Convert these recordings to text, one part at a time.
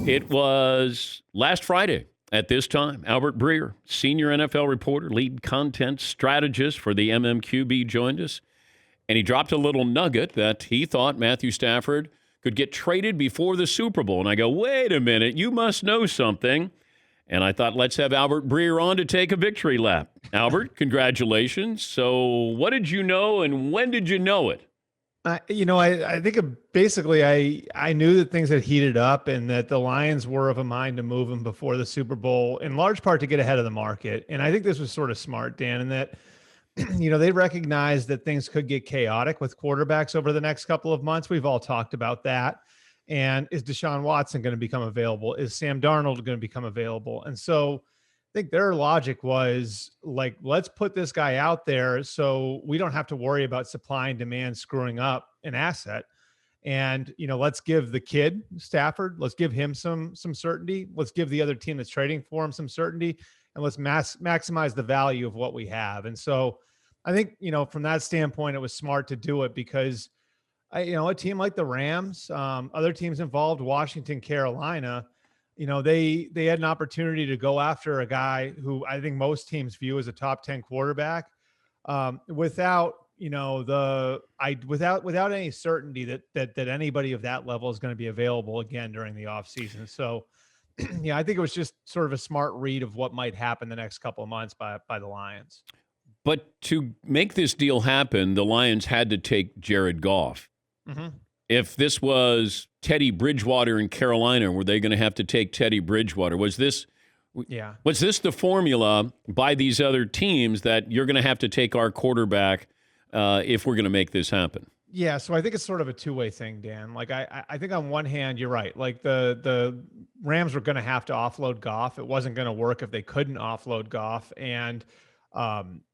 It was last Friday at this time. Albert Breer, senior NFL reporter, lead content strategist for the MMQB, joined us. And he dropped a little nugget that he thought Matthew Stafford could get traded before the Super Bowl. And I go, wait a minute, you must know something. And I thought, let's have Albert Breer on to take a victory lap. Albert, congratulations. So what did you know and when did you know it? I think basically I knew that things had heated up and that the Lions were of a mind to move him before the Super Bowl, in large part to get ahead of the market. And I think this was sort of smart, Dan, in that, they recognized that things could get chaotic with quarterbacks over the next couple of months. We've all talked about that. And is Deshaun Watson going to become available? Is Sam Darnold going to become available? And so I think their logic was like, let's put this guy out there so we don't have to worry about supply and demand screwing up an asset. And, let's give the kid Stafford, let's give him some certainty. Let's give the other team that's trading for him some certainty, and let's maximize the value of what we have. And so I think, from that standpoint, it was smart to do it because a team like the Rams, other teams involved, Washington, Carolina, they had an opportunity to go after a guy who I think most teams view as a top 10 quarterback, without without any certainty that anybody of that level is going to be available again during the offseason. So, I think it was just sort of a smart read of what might happen the next couple of months by the Lions. But to make this deal happen, the Lions had to take Jared Goff. Mm-hmm. If this was Teddy Bridgewater in Carolina, were they going to have to take Teddy Bridgewater? Was this the formula by these other teams that you're going to have to take our quarterback if we're going to make this happen? Yeah, so I think it's sort of a two-way thing, Dan. Like I think on one hand, you're right. Like the Rams were going to have to offload Goff. It wasn't going to work if they couldn't offload Goff, and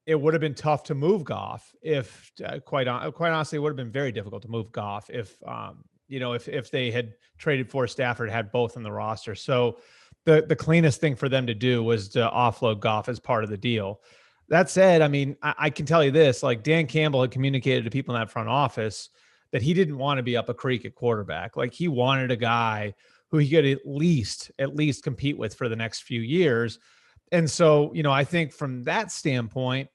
it would have been tough to move Goff if, quite honestly, it would have been very difficult to move Goff if they had traded for Stafford, had both on the roster. So the cleanest thing for them to do was to offload Goff as part of the deal. That said, I mean, I can tell you this, like Dan Campbell had communicated to people in that front office that he didn't want to be up a creek at quarterback. Like he wanted a guy who he could at least compete with for the next few years. And so, I think from that standpoint,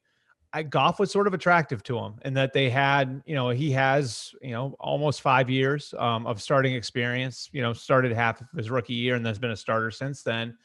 Goff was sort of attractive to him, and that they had, he has, almost 5 years of starting experience, started half of his rookie year and has been a starter since then.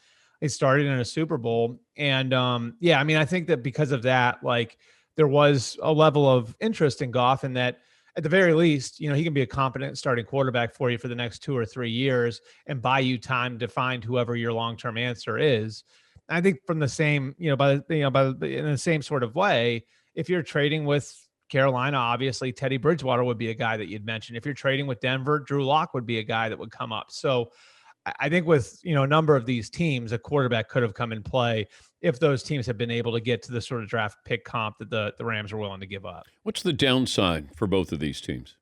He started in a Super Bowl. And I think that because of that, like there was a level of interest in Goff, and that at the very least, he can be a competent starting quarterback for you for the next 2 or 3 years and buy you time to find whoever your long-term answer is. I think from the same, in the same sort of way, if you're trading with Carolina, obviously Teddy Bridgewater would be a guy that you'd mention. If you're trading with Denver, Drew Lock would be a guy that would come up. So I think with, a number of these teams, a quarterback could have come in play if those teams have been able to get to the sort of draft pick comp that the Rams are willing to give up. What's the downside for both of these teams?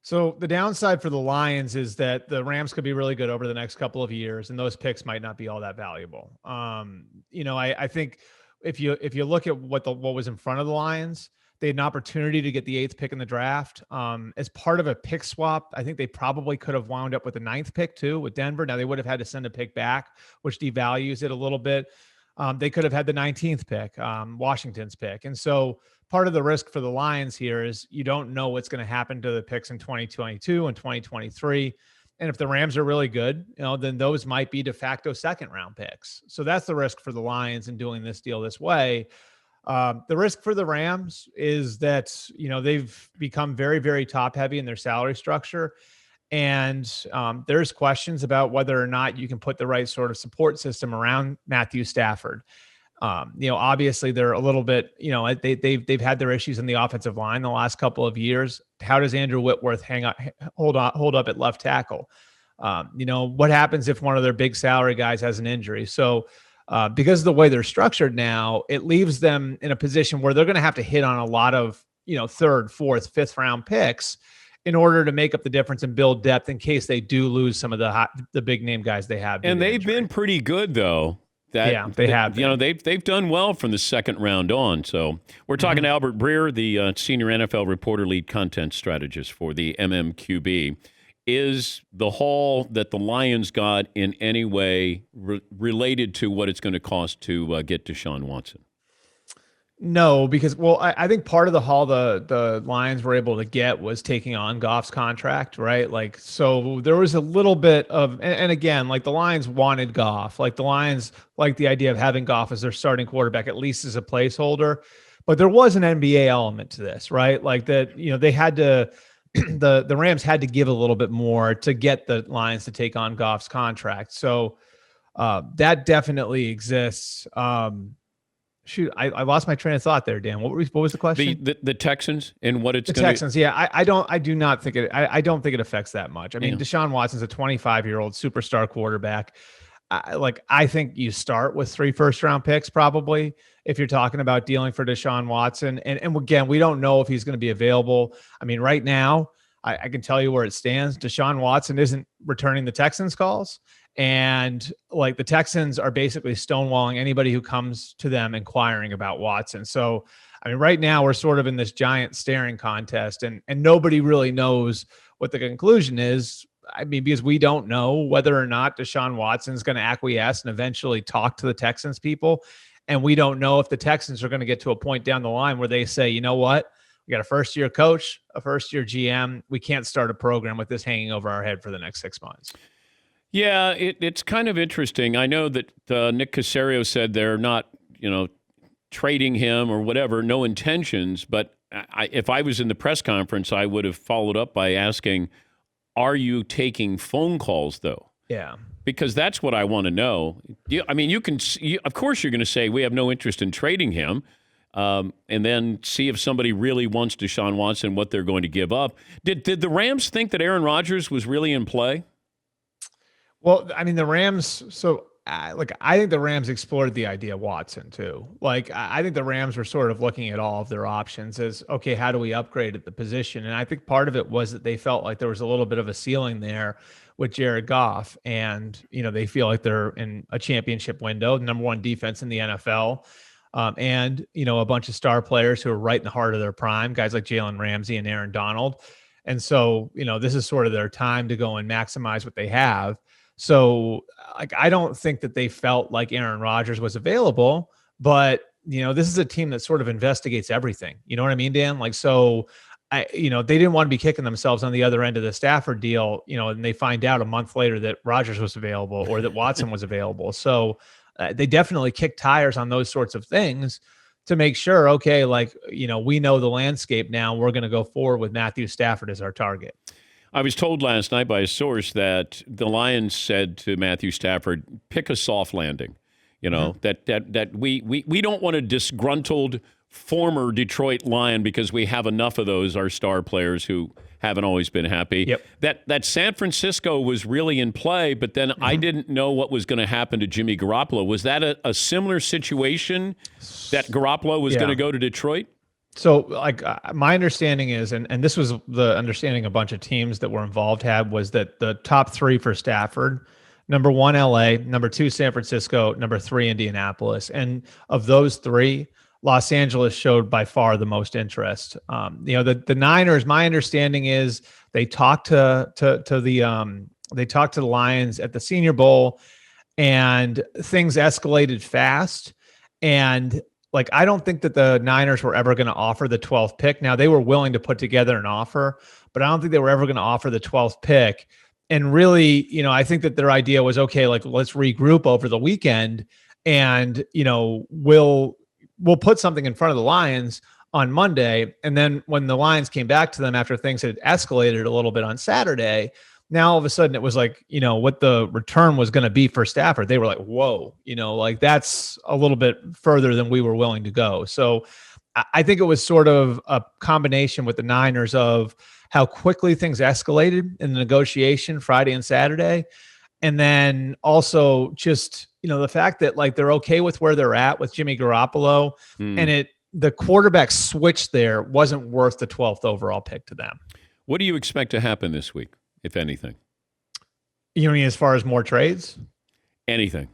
So the downside for the Lions is that the Rams could be really good over the next couple of years, and those picks might not be all that valuable. I think if you look at what was in front of the Lions, they had an opportunity to get the 8th pick in the draft. As part of a pick swap, I think they probably could have wound up with the 9th pick too with Denver. Now they would have had to send a pick back, which devalues it a little bit. They could have had the 19th pick, Washington's pick. And so part of the risk for the Lions here is you don't know what's going to happen to the picks in 2022 and 2023. And if the Rams are really good, then those might be de facto second round picks. So that's the risk for the Lions in doing this deal this way. The risk for the Rams is that, they've become very, very top heavy in their salary structure. And there's questions about whether or not you can put the right sort of support system around Matthew Stafford. Obviously they're a little bit, they've had their issues in the offensive line the last couple of years. How does Andrew Whitworth hold up at left tackle? What happens if one of their big salary guys has an injury? So because of the way they're structured now, it leaves them in a position where they're going to have to hit on a lot of, 3rd, 4th, 5th round picks in order to make up the difference and build depth in case they do lose some of the big name guys they have. And they've been pretty good though. They have. They've done well from the second round on. So we're talking to Albert Breer, the senior NFL reporter, lead content strategist for the MMQB. is the haul that the Lions got in any way related to what it's going to cost to get Deshaun Watson? No, because I think part of the haul the Lions were able to get was taking on Goff's contract, right? Like, so there was a little bit of, and again, like the Lions wanted Goff, like the Lions like the idea of having Goff as their starting quarterback, at least as a placeholder. But there was an NBA element to this, right? Like that, they had to, the Rams had to give a little bit more to get the Lions to take on Goff's contract. So that definitely exists. Shoot, I lost my train of thought there, Dan. What was the question? The Texans and what it's The going to Texans. Yeah, I don't think it affects that much. I mean, Deshaun Watson's a 25-year-old superstar quarterback. I think you start with 3 first-round picks probably if you're talking about dealing for Deshaun Watson. And again, we don't know if he's going to be available. I mean, right now, I can tell you where it stands. Deshaun Watson isn't returning the Texans' calls. And like the Texans are basically stonewalling anybody who comes to them inquiring about Watson. So, I mean, right now we're sort of in this giant staring contest and nobody really knows what the conclusion is. I mean, because we don't know whether or not Deshaun Watson is going to acquiesce and eventually talk to the Texans people. And we don't know if the Texans are going to get to a point down the line where they say, you know what? We got a first-year coach, a first-year GM. We can't start a program with this hanging over our head for the next 6 months. Yeah, it's kind of interesting. I know that Nick Caserio said they're not, trading him or whatever, no intentions. But if I was in the press conference, I would have followed up by asking, are you taking phone calls, though? Yeah. Because that's what I want to know. Of course, you're going to say we have no interest in trading him, and then see if somebody really wants Deshaun Watson, what they're going to give up. Did the Rams think that Aaron Rodgers was really in play? Well, I mean, the Rams, I think the Rams explored the idea of Watson too. Like, I think the Rams were sort of looking at all of their options as, okay, how do we upgrade at the position? And I think part of it was that they felt like there was a little bit of a ceiling there with Jared Goff. And, they feel like they're in a championship window, number 1 defense in the NFL. And, a bunch of star players who are right in the heart of their prime, guys like Jalen Ramsey and Aaron Donald. And so, this is sort of their time to go and maximize what they have. So, I don't think that they felt like Aaron Rodgers was available, but, this is a team that sort of investigates everything. You know what I mean, Dan? Like, so, they didn't want to be kicking themselves on the other end of the Stafford deal, and they find out a month later that Rodgers was available or that Watson was available. So, they definitely kick tires on those sorts of things to make sure, okay, we know the landscape now. We're going to go forward with Matthew Stafford as our target. I was told last night by a source that the Lions said to Matthew Stafford, pick a soft landing. That we don't want a disgruntled former Detroit Lion because we have enough of those, our star players who haven't always been happy. Yep. That San Francisco was really in play, but then I didn't know what was going to happen to Jimmy Garoppolo. Was that a similar situation that Garoppolo was going to go to Detroit? So, my understanding is, and this was the understanding a bunch of teams that were involved had, was that the top 3 for Stafford, number 1, LA, number 2, San Francisco, number 3, Indianapolis. And of those 3, Los Angeles showed by far the most interest. The Niners, my understanding is they talked to the Lions at the Senior Bowl, and things escalated fast. And I don't think that the Niners were ever going to offer the 12th pick. Now, they were willing to put together an offer, but I don't think they were ever going to offer the 12th pick. And really, I think that their idea was, okay, let's regroup over the weekend and, we'll put something in front of the Lions on Monday. And then when the Lions came back to them after things had escalated a little bit on Saturday, now all of a sudden it was what the return was going to be for Stafford. They were like, whoa, that's a little bit further than we were willing to go. So I think it was sort of a combination with the Niners of how quickly things escalated in the negotiation Friday and Saturday. And then also just, the fact that they're okay with where they're at with Jimmy Garoppolo and the quarterback switch there wasn't worth the 12th overall pick to them. What do you expect to happen this week, if anything? You mean as far as more trades? Anything.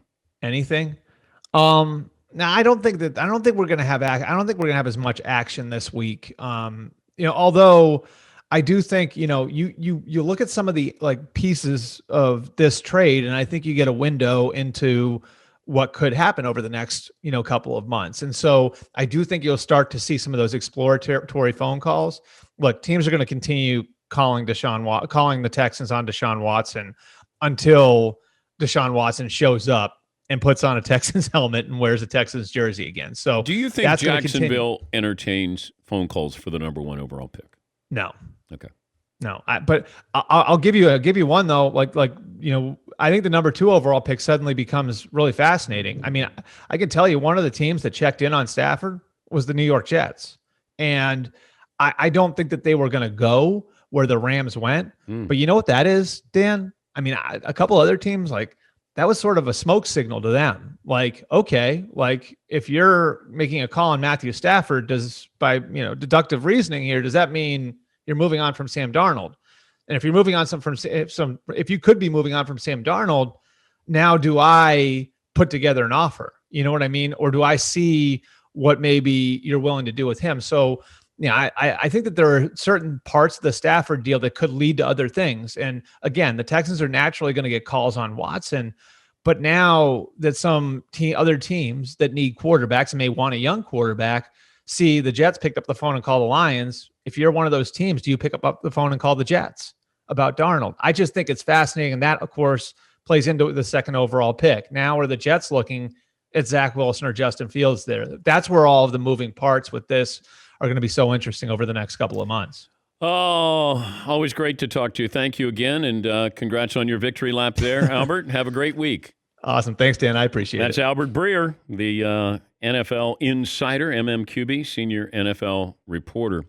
Now I don't think we're going to have as much action this week. Although I do think, you look at some of the like pieces of this trade, and I think you get a window into what could happen over the next, couple of months. And so I do think you'll start to see some of those exploratory phone calls. Look, teams are going to continue calling the Texans on Deshaun Watson until Deshaun Watson shows up and puts on a Texans helmet and wears a Texans jersey again. So do you think Jacksonville entertains phone calls for the number 1 overall pick? No. Okay. No, but I'll give you one though. I think the number 2 overall pick suddenly becomes really fascinating. I mean, I can tell you one of the teams that checked in on Stafford was the New York Jets, and I don't think that they were going to go where the Rams went. But you know what that is, Dan? I mean, a couple other teams, like, that was sort of a smoke signal to them. Like, okay, like if you're making a call on Matthew Stafford, by deductive reasoning here, does that mean you're moving on from Sam Darnold? And if you're moving on if you could be moving on from Sam Darnold, now do I put together an offer? You know what I mean? Or do I see what maybe you're willing to do with him? So, I think that there are certain parts of the Stafford deal that could lead to other things. And again, the Texans are naturally going to get calls on Watson, but now that some other teams that need quarterbacks and may want a young quarterback, see the Jets picked up the phone and call the Lions. If you're one of those teams, do you pick up the phone and call the Jets about Darnold? I just think it's fascinating. And that, of course, plays into the 2nd overall pick. Now are the Jets looking at Zach Wilson or Justin Fields there? That's where all of the moving parts with this are going to be so interesting over the next couple of months. Oh, always great to talk to you. Thank you again, and congrats on your victory lap there, Albert. Have a great week. Awesome. Thanks, Dan. I appreciate it. That's Albert Breer, the NFL insider, MMQB, senior NFL reporter.